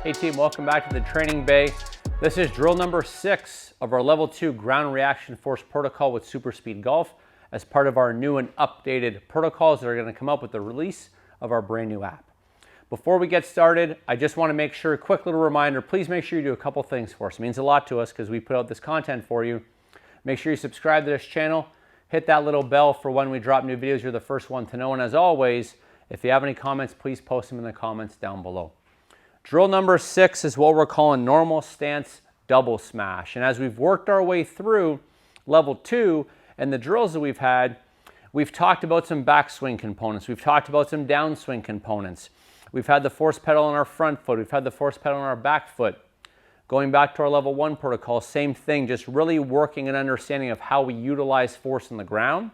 Hey team, welcome back to the training bay. This is drill number 6 of our level 2 ground reaction force protocol with SuperSpeed Golf as part of our new and updated protocols that are going to come up with the release of our brand new app. Before we get started, I just want to make sure, a quick little reminder, please make sure you do a couple things for us. It means a lot to us because we put out this content for you. Make sure you subscribe to this channel, hit that little bell for when we drop new videos. You're the first one to know. And as always, if you have any comments, please post them in the comments down below. Drill number 6 is what we're calling normal stance double smash. And as we've worked our way through level 2 and the drills that we've had, we've talked about some backswing components. We've talked about some downswing components. We've had the force pedal on our front foot. We've had the force pedal on our back foot. Going back to our level 1 protocol, same thing, just really working an understanding of how we utilize force on the ground.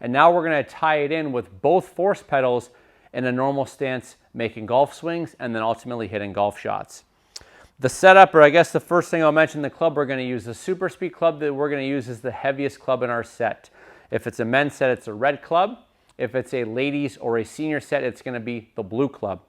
And now we're going to tie it in with both force pedals in a normal stance, making golf swings and then ultimately hitting golf shots. The setup, or I guess the first thing I'll mention, the club we're going to use, the SuperSpeed club that we're going to use is the heaviest club in our set. If it's a men's set, it's a red club. If it's a ladies or a senior set, it's going to be the blue club.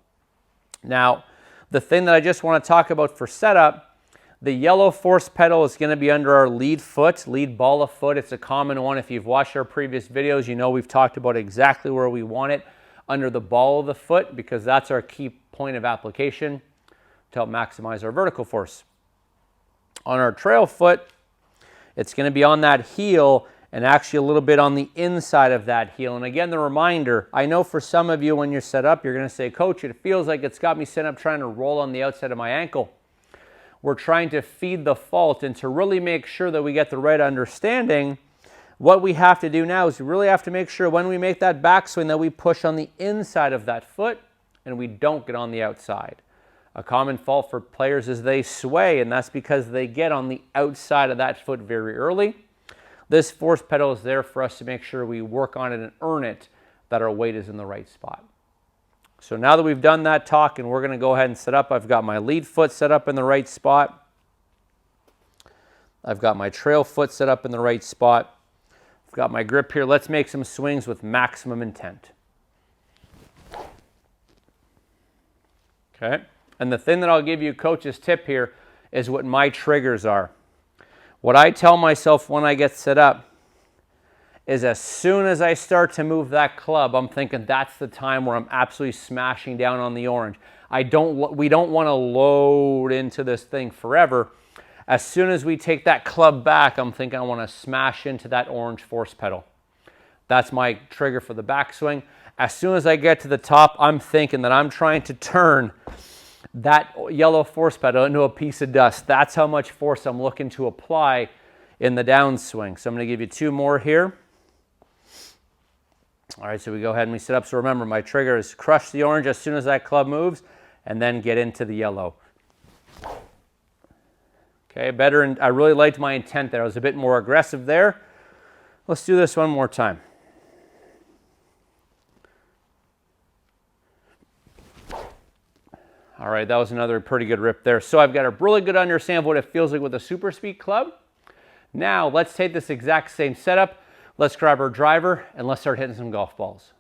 Now, the thing that I just want to talk about for setup, the yellow force pedal is going to be under our lead foot, lead ball of foot. It's a common one. If you've watched our previous videos, you know we've talked about exactly where we want it, under the ball of the foot, because that's our key point of application to help maximize our vertical force. On our trail foot, it's going to be on that heel and actually a little bit on the inside of that heel. And again, the reminder, I know for some of you when you're set up, you're going to say, Coach, it feels like it's got me set up trying to roll on the outside of my ankle. We're trying to feed the fault, and to really make sure that we get the right understanding, what we have to do now is we really have to make sure when we make that backswing that we push on the inside of that foot and we don't get on the outside. A common fault for players is they sway, and that's because they get on the outside of that foot very early. This force pedal is there for us to make sure we work on it and earn it, that our weight is in the right spot. So now that we've done that talk and we're going to go ahead and set up, I've got my lead foot set up in the right spot. I've got my trail foot set up in the right spot. I've got my grip here. Let's make some swings with maximum intent. Okay. And the thing that I'll give you, coach's tip here, is what my triggers are. What I tell myself when I get set up is as soon as I start to move that club, I'm thinking that's the time where I'm absolutely smashing down on the orange. We don't want to load into this thing forever. As soon as we take that club back, I'm thinking I want to smash into that orange force pedal. That's my trigger for the backswing. As soon as I get to the top, I'm thinking that I'm trying to turn that yellow force pedal into a piece of dust. That's how much force I'm looking to apply in the downswing. So I'm going to give you 2 more here. All right, so we go ahead and we set up. So remember, my trigger is crush the orange as soon as that club moves and then get into the yellow. Okay, better, and I really liked my intent there. I was a bit more aggressive there. Let's do this one more time. All right, that was another pretty good rip there. So I've got a really good understanding of what it feels like with a SuperSpeed club. Now let's take this exact same setup. Let's grab our driver and let's start hitting some golf balls.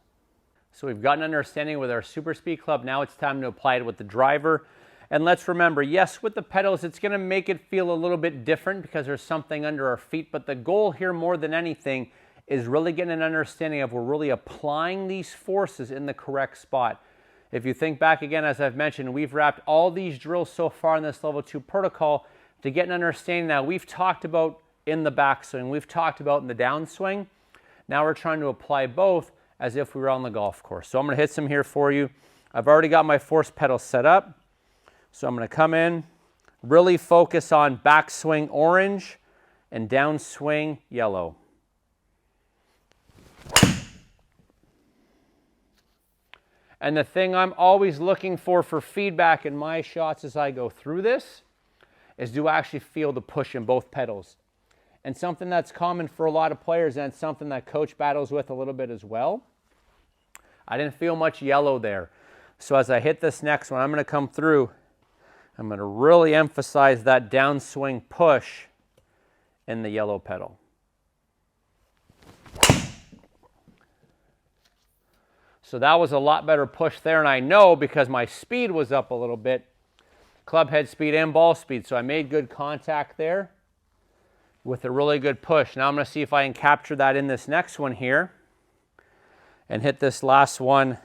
So we've got an understanding with our SuperSpeed club. Now it's time to apply it with the driver. And let's remember, yes, with the pedals, it's going to make it feel a little bit different because there's something under our feet. But the goal here more than anything is really getting an understanding of we're really applying these forces in the correct spot. If you think back again, as I've mentioned, we've wrapped all these drills so far in this level 2 protocol to get an understanding. Now we've talked about in the backswing, we've talked about in the downswing. Now we're trying to apply both as if we were on the golf course. So I'm going to hit some here for you. I've already got my force pedal set up. So I'm going to come in, really focus on backswing orange and downswing yellow. And the thing I'm always looking for feedback in my shots as I go through this is, do I actually feel the push in both pedals? And something that's common for a lot of players, and something that coach battles with a little bit as well, I didn't feel much yellow there. So as I hit this next one, I'm going to come through. I'm going to really emphasize that downswing push in the yellow pedal. So that was a lot better push there, and I know because my speed was up a little bit, club head speed and ball speed. So I made good contact there with a really good push. Now I'm going to see if I can capture that in this next one here and hit this last one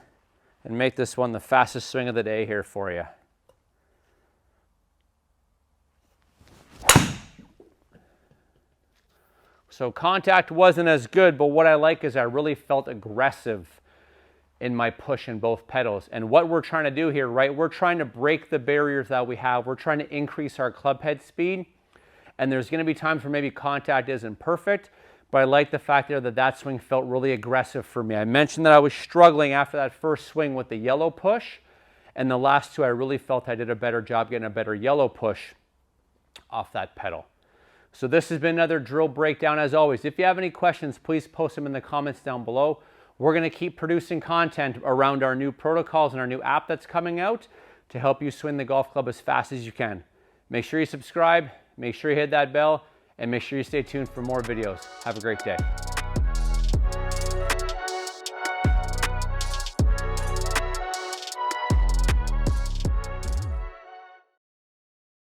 and make this one the fastest swing of the day here for you. So contact wasn't as good, but what I like is I really felt aggressive in my push in both pedals. And what we're trying to do here, right, we're trying to break the barriers that we have. We're trying to increase our club head speed. And there's going to be times where maybe contact isn't perfect, but I like the fact there that that swing felt really aggressive for me. I mentioned that I was struggling after that first swing with the yellow push, and the last two I really felt I did a better job getting a better yellow push off that pedal. So this has been another drill breakdown as always. If you have any questions, please post them in the comments down below. We're going to keep producing content around our new protocols and our new app that's coming out to help you swing the golf club as fast as you can. Make sure you subscribe, make sure you hit that bell, and make sure you stay tuned for more videos. Have a great day.